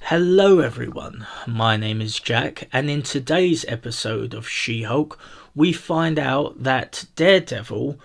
Hello, everyone. My name is Jack, and in today's episode of She Hulk, we find out that Daredevil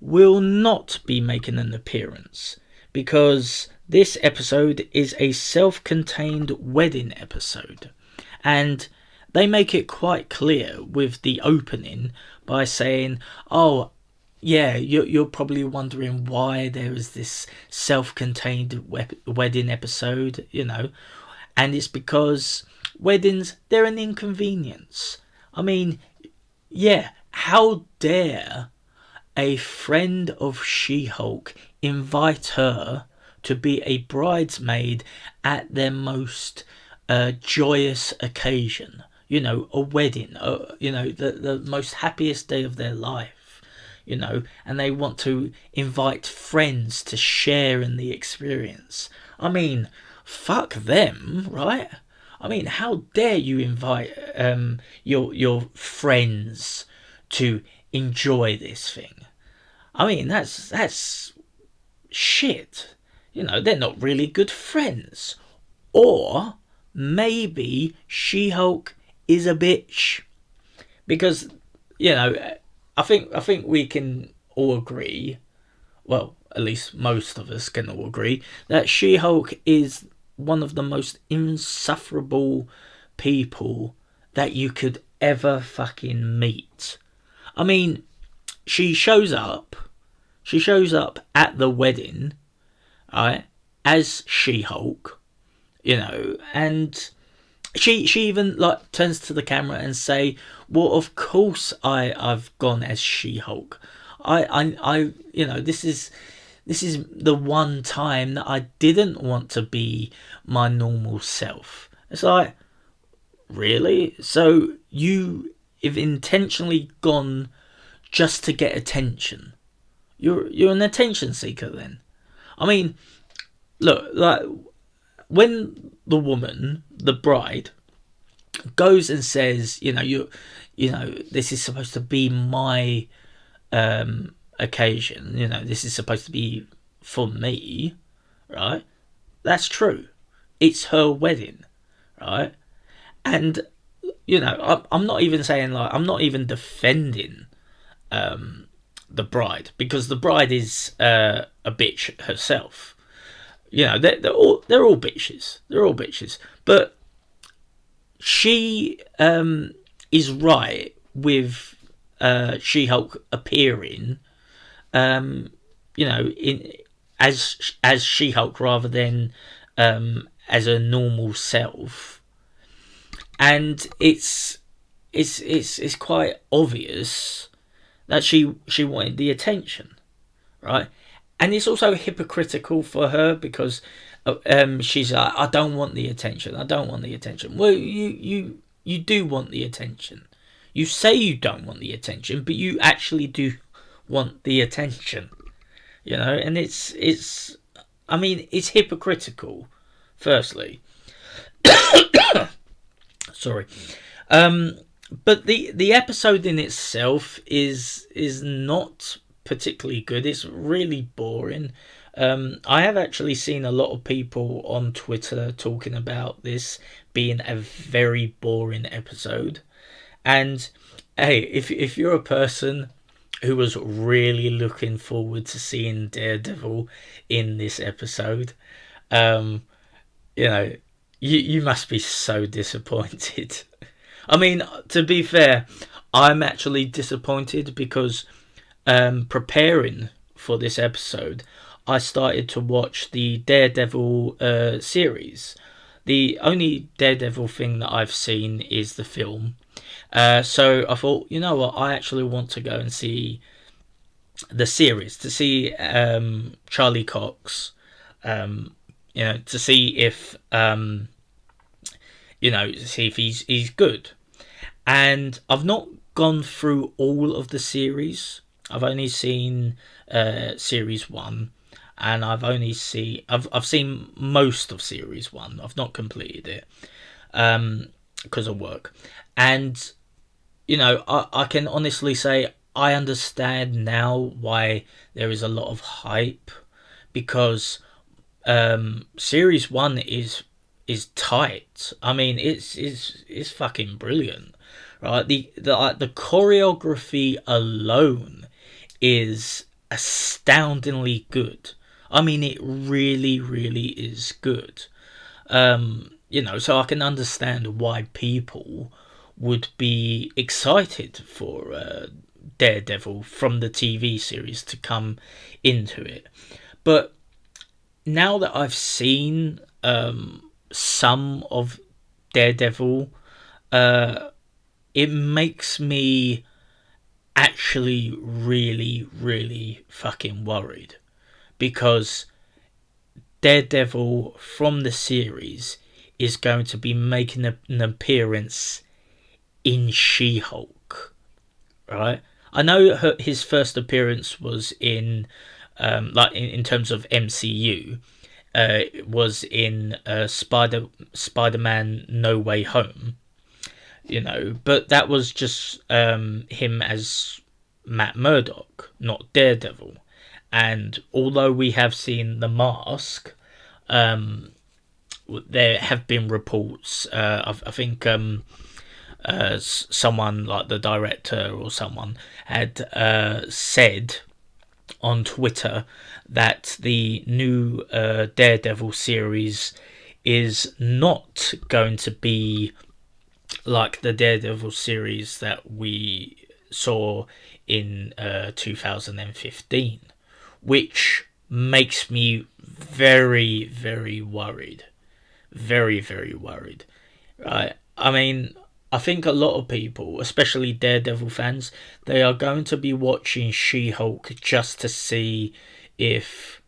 will not be making an appearance because this episode is a self contained wedding episode. And they make it quite clear with the opening by saying, oh, yeah, you're probably wondering why there is this self-contained wedding episode. And it's because weddings, they're an inconvenience. I mean, yeah, how dare a friend of She-Hulk invite her to be a bridesmaid at their most joyous occasion? A wedding, the most happiest day of their life. And they want to invite friends to share in the experience. I mean, fuck them, right? I mean, how dare you invite your friends to enjoy this thing? I mean, that's shit. They're not really good friends. Or maybe She-Hulk is a bitch because I think we can all agree. Well, at least most of us can all agree that She-Hulk is one of the most insufferable people that you could ever fucking meet. I mean, she shows up. She shows up at the wedding, right, as She-Hulk, and she even like turns to the camera and say, "Well, of course I've gone as She-Hulk. This is the one time that I didn't want to be my normal self." It's like, really? So you've intentionally gone just to get attention? You're an attention seeker then? I mean, look, like when the woman, the bride, goes and says, this is supposed to be my occasion. This is supposed to be for me, right? That's true. It's her wedding, right? And I'm not even saying, like, I'm not even defending the bride, because the bride is a bitch herself. They're all bitches. They're all bitches. But she is right with She-Hulk appearing, in as She-Hulk rather than as a normal self, and it's quite obvious that she wanted the attention, right? And it's also hypocritical for her because she's like, I don't want the attention. I don't want the attention. Well, you do want the attention. You say you don't want the attention, but you actually do want the attention. And it's I mean, it's hypocritical. Firstly, sorry. But the episode in itself is not particularly good. It's really boring. I have actually seen a lot of people on Twitter talking about this being a very boring episode. And hey, if you're a person who was really looking forward to seeing Daredevil in this episode, um, you know, you must be so disappointed. I mean, to be fair, I'm actually disappointed because preparing for this episode, I started to watch the Daredevil series. The only Daredevil thing that I've seen is the film. So I thought, you know what, I actually want to go and see the series to see Charlie Cox, to see if see if he's good. And I've not gone through all of the series. I've only seen series 1, and I've seen most of series 1. I've not completed it because of work. And I can honestly say I understand now why there is a lot of hype, because series 1 is is tight. I mean, it's fucking brilliant, right? The choreography alone is astoundingly good. I mean, it really, really is good. So I can understand why people would be excited for Daredevil from the TV series to come into it. But now that I've seen some of Daredevil, it makes me actually really, really fucking worried, because Daredevil from the series is going to be making an appearance in She-Hulk, right? I know his first appearance was in, in terms of MCU, was in Spider-Man No Way Home, but that was just him as Matt Murdock, not Daredevil. And although we have seen The Mask, there have been reports. I think someone like the director or someone had said on Twitter that the new Daredevil series is not going to be like the Daredevil series that we saw in 2015, which makes me very, very worried. Very, very worried. Right? I mean, I think a lot of people, especially Daredevil fans, they are going to be watching She-Hulk just to see if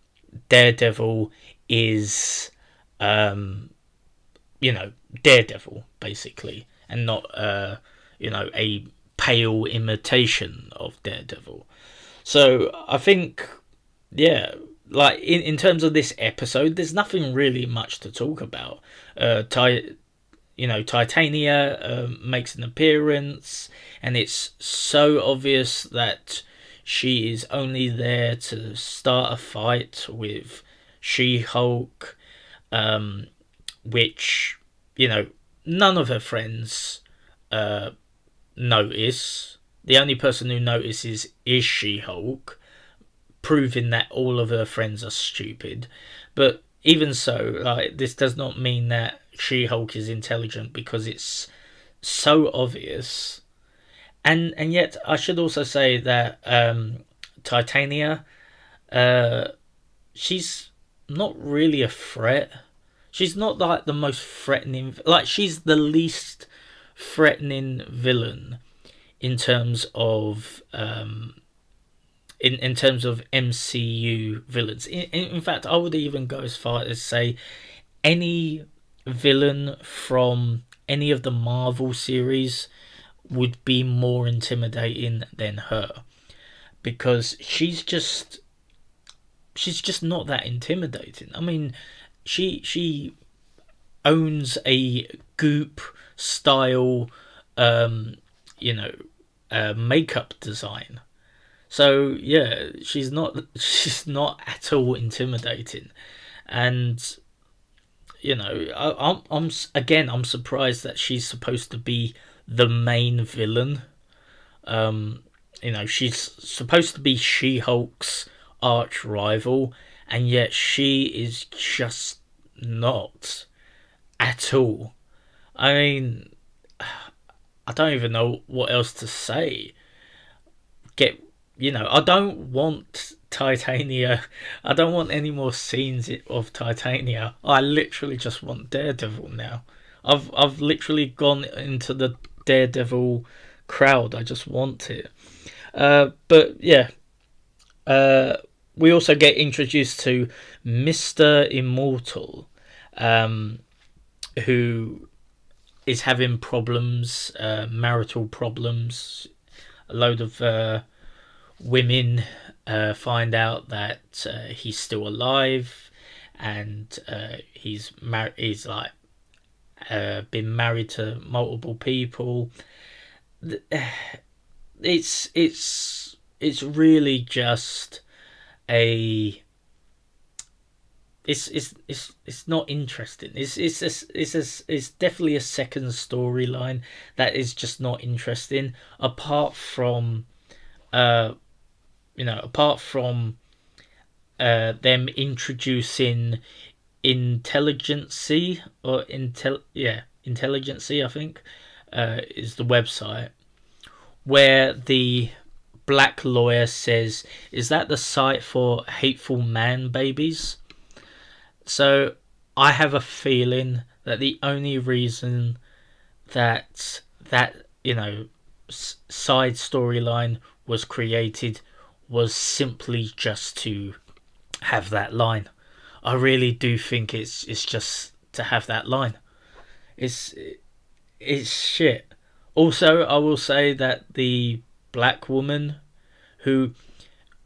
Daredevil is, Daredevil, basically, and not, a pale imitation of Daredevil. So I think, yeah, like in terms of this episode, there's nothing really much to talk about. Titania makes an appearance, and it's so obvious that she is only there to start a fight with She-Hulk, which, none of her friends notice. The only person who notices is She-Hulk, proving that all of her friends are stupid. But even so, like, this does not mean that She-Hulk is intelligent, because it's so obvious. And yet I should also say that Titania, she's not really a threat. She's not like the most threatening. Like, she's the least threatening villain in terms of in terms of MCU villains. In fact, I would even go as far as say any villain from any of the Marvel series would be more intimidating than her, because she's just not that intimidating. I mean, she owns a Goop style makeup design. So yeah, she's not at all intimidating. And I'm surprised that she's supposed to be the main villain. She's supposed to be She-Hulk's arch rival, and yet she is just not at all. I mean, I don't even know what else to say. I don't want Titania. I don't want any more scenes of Titania. I literally just want Daredevil now. I've literally gone into the Daredevil crowd. I just want it. But yeah, we also get introduced to Mr. Immortal, who is having problems, marital problems. A load of women find out that he's still alive, and he's like been married to multiple people. It's really just a it's not interesting. It's definitely a second storyline that is just not interesting. Apart from apart from them introducing Intelligency or Intelligency, I think, is the website where the black lawyer says, "Is that the site for hateful man babies?" So I have a feeling that the only reason that side storyline was created was simply just to have that line. I really do think it's just to have that line. It's it's shit. Also, I will say that the black woman who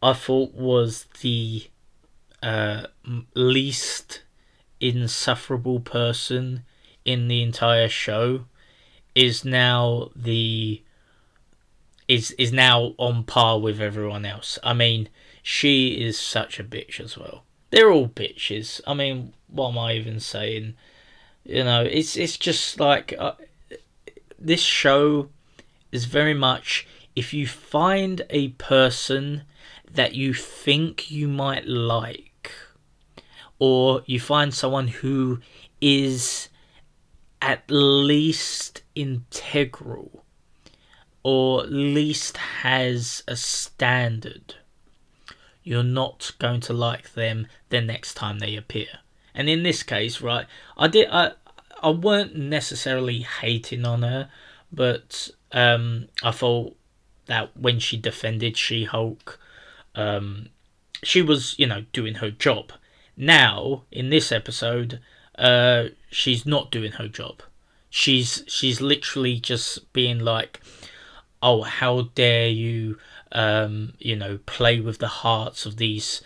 I thought was the least insufferable person in the entire show is now now on par with everyone else. I mean, she is such a bitch as well. They're all bitches. I mean, what am I even saying? It's just like this show is very much, if you find a person that you think you might like, or you find someone who is at least integral, or at least has a standard, you're not going to like them the next time they appear. And in this case, right, I weren't necessarily hating on her, but I thought that when she defended She-Hulk, she was, doing her job. Now, in this episode, she's not doing her job. She's literally just being like, "Oh, how dare you, play with the hearts of these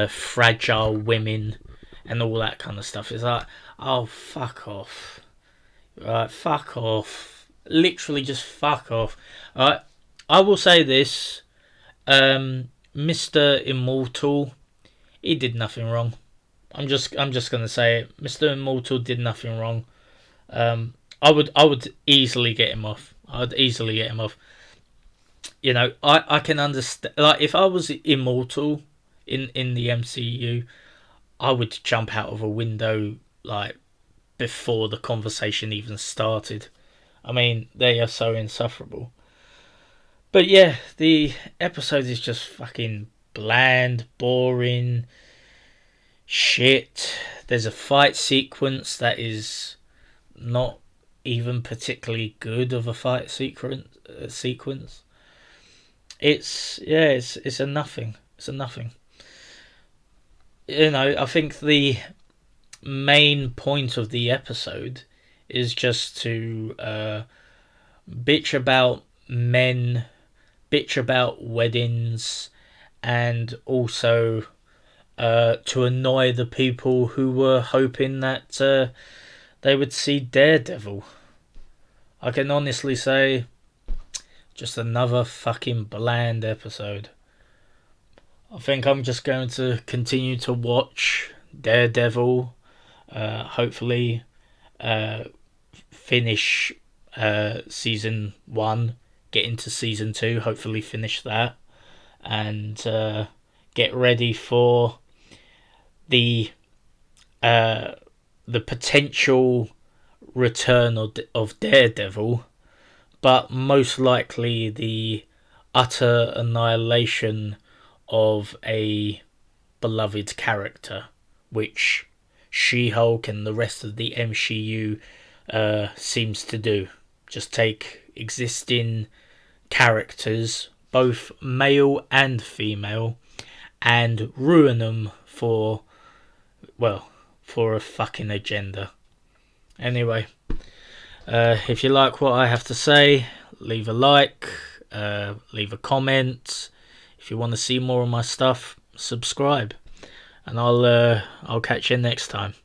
fragile women," and all that kind of stuff. It's like, oh, fuck off. Right, fuck off. Literally just fuck off. Alright, I will say this. Mr. Immortal, he did nothing wrong. I'm just gonna say it. Mr. Immortal did nothing wrong. I would easily get him off. I'd easily get him off. I can understand. Like, if I was Immortal in the MCU, I would jump out of a window like before the conversation even started. I mean, they are so insufferable. But yeah, the episode is just fucking bland, boring, shit. There's a fight sequence that is not even particularly good of a fight sequence. It's a nothing. It's a nothing. I think the main point of the episode is just to bitch about men, bitch about weddings, and also to annoy the people who were hoping that they would see Daredevil. I can honestly say, just another fucking bland episode. I think I'm just going to continue to watch Daredevil. Hopefully, finish season 1, get into season 2. Hopefully, finish that, and get ready for the potential return of Daredevil, but most likely the utter annihilation of a beloved character, which She-Hulk and the rest of the MCU seems to do. Just take existing characters, both male and female, and ruin them for a fucking agenda. Anyway, if you like what I have to say, leave a like, leave a comment. If you want to see more of my stuff, subscribe, and I'll catch you next time.